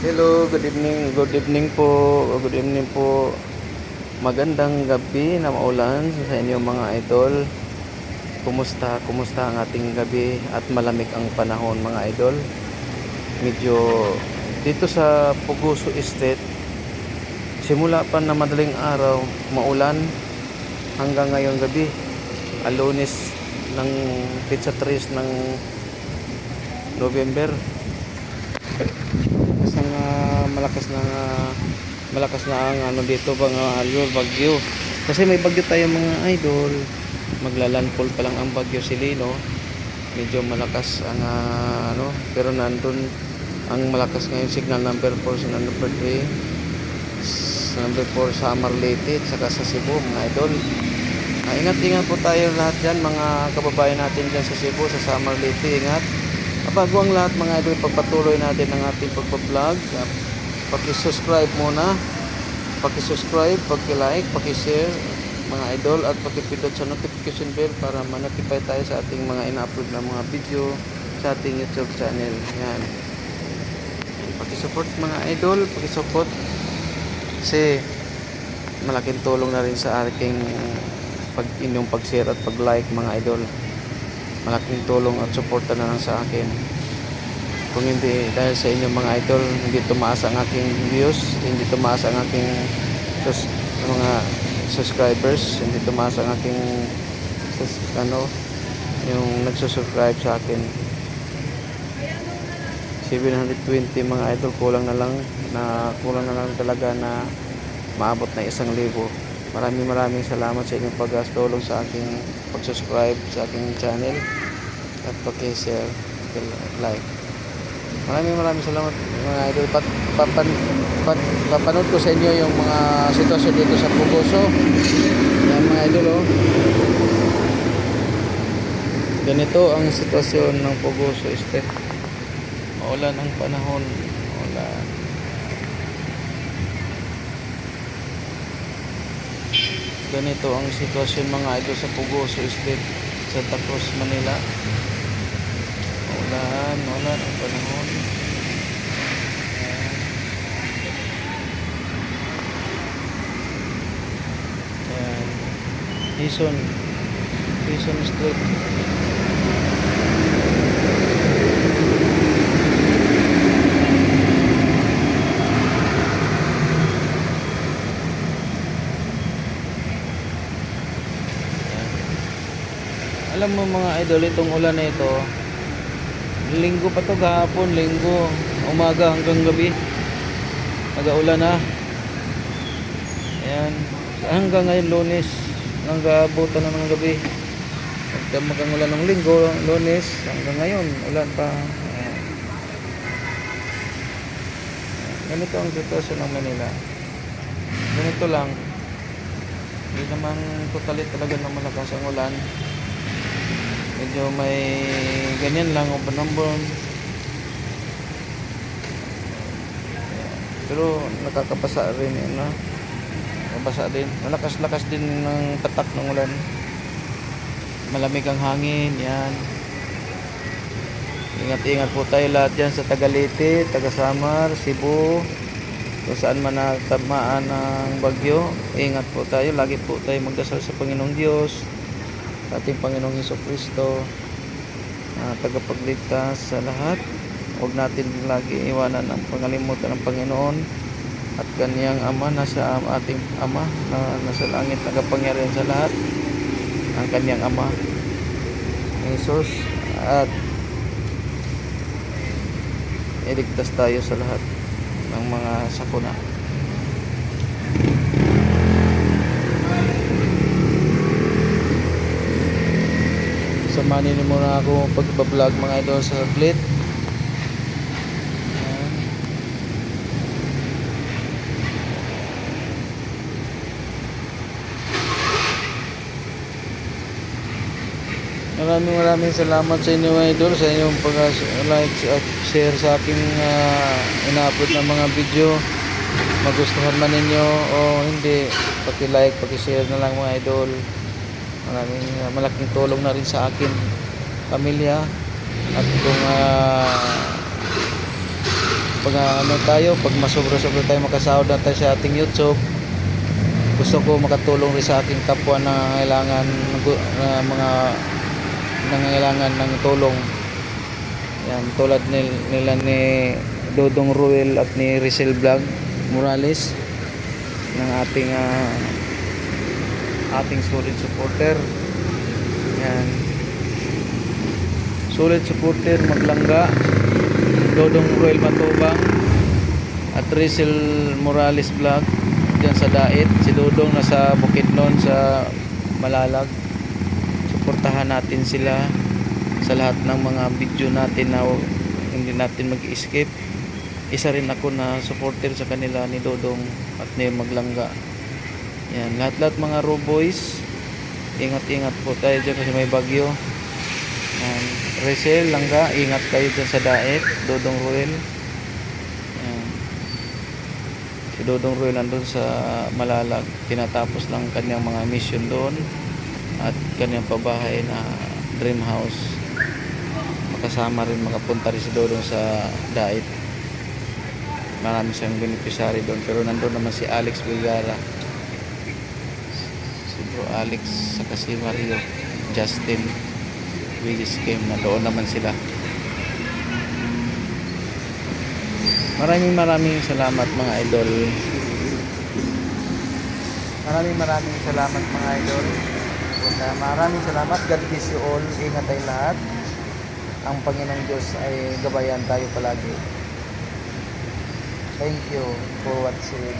Hello, good evening po, good evening po. Magandang gabi na maulan sa inyo mga idol. Kumusta ang ating gabi at malamig ang panahon mga idol. Medyo dito sa Puguso Estate, simula pa na madaling araw, maulan hanggang ngayong gabi. Lunes ng Pizza 3 ng November. Isang malakas na ang ano dito bagyo. Kasi may bagyo tayo mga idol. Maglalandfall pa lang ang bagyo Silino. Medyo malakas ang pero nandun ang malakas ngayon signal number 4 sa number 3. Sa number 4 sa Marlete at saka sa Cebu mga idol. Ingat po tayo lahat dyan mga kababayan natin dyan sa Cebu, sa Samar Leyte. Ingat. Bago ang lahat mga idol, pagpatuloy natin ang ating pagpa-vlog. Paki-subscribe muna. Paki-subscribe, paki-like, paki-share mga idol at paki-pindot sa notification bell para ma-notify tayo sa ating mga ina-upload na mga video sa ating YouTube channel. Yan. Paki-support mga idol, paki-support kasi malaking tulong na rin sa aking inyong pag-share at pag-like mga idol. Malaking tulong at suporta na lang sa akin. Kung hindi dahil sa inyong mga idol, hindi tumaas ang aking views, hindi tumaas ang aking mga subscribers, hindi tumaas ang aking yung nagsusubscribe sa akin. 720 mga idol, kulang na lang talaga na maabot na 1,000. Maraming salamat sa inyong pagtulong sa aking pag-subscribe sa aking channel at paki-share, like. Maraming salamat mga idol. Papanood ko sa inyo yung mga sitwasyon dito sa Puguso. Yan mga idol Ganito ang sitwasyon ng Puguso Estate. Maulan ang panahon. Maulan. Ganito ang sitwasyon mga idol sa Puguso Estate, Santa Cruz, Manila. Maulan ang panahon. Ayan. Quezon Street. Alam mo mga idol, itong ulan na ito, linggo pa to, gahapon, linggo, umaga hanggang gabi, nag-aulan na. Ayan, hanggang ngayon Lunes, hanggang abutan na ng gabi. Magdamag ang ulan ng linggo, Lunes, hanggang ngayon, ulan pa. Ayan. Ganito ang sitwasyon ng Manila. Ganito lang, hindi naman totally talaga na malakas ang ulan. Medyo may ganyan lang, uban-uban. Pero nakakabasa rin yun, no? Nakabasa din. Malakas-lakas din ng tatak ng ulan. Malamig ang hangin, yan. Ingat-ingat po tayo lahat dyan sa taga Leyte, taga Samar, Cebu, kung saan man natamaan ng bagyo. Ingat po tayo, lagi po tayo magdasal sa Panginoong Diyos, ating Panginoong Jesucristo, tagapagligtas sa lahat. Huwag natin lagi iwanan ang pangalimutan ng Panginoon at kaniyang Ama, nasa ating Ama na nasa langit, nagapangyarihan sa lahat, ang kaniyang Ama Jesus, at iligtas tayo sa lahat ng mga sakuna. Samanin mo na ako pag-vlog mga idol sa saglit. Maraming salamat sa inyo mga idol, sa inyong pag-like at share sa aking ina-upload na mga video. Magustuhan man ninyo o hindi, paki-like, paki-share na lang mga idol. Malaking tulong na rin sa akin pamilya. At kung pag ano tayo, pag masobra-sobra tayo makasahod na tayo sa ating YouTube, gusto ko makatulong rin sa aking kapwa na kailangan na mga nangangailangan ng tulong. Yan, tulad nila ni Dodong Ruel at ni Rizal Vlog Morales ng ating solid supporter. Yan. Solid supporter Maglangga, Dodong Ruel Matubang at Rizal Morales Vlog diyan sa Dait. Si Dodong nasa Bukidnon sa Malalag. Suportahan natin sila sa lahat ng mga video natin na hindi natin mag-escape. Isa rin ako na supporter sa kanila ni Dodong at ni Maglangga. Yan, lahat-lahat mga raw boys, ingat-ingat po tayo dyan kasi may bagyo. Yan, Rizal, Langga, ingat kayo dyan sa Dait. Dodong Ruel, yan. Si Dodong Ruel nandun sa Malalag, tinatapos lang kanyang mga mission doon at kanyang pabahay na dream house. Makasama rin, makapunta rin si Dodong sa Dait. Marami siyang beneficiary doon, pero nandun naman si Alex Villara, si Bro Alex, saka si Mario Justin Willis Game, na doon naman sila. Maraming salamat mga idol. Maraming salamat mga idol. Maraming salamat. God bless you all. Ingat tayo lahat. Ang Panginoong Diyos ay gabayan tayo palagi. Thank you for watching.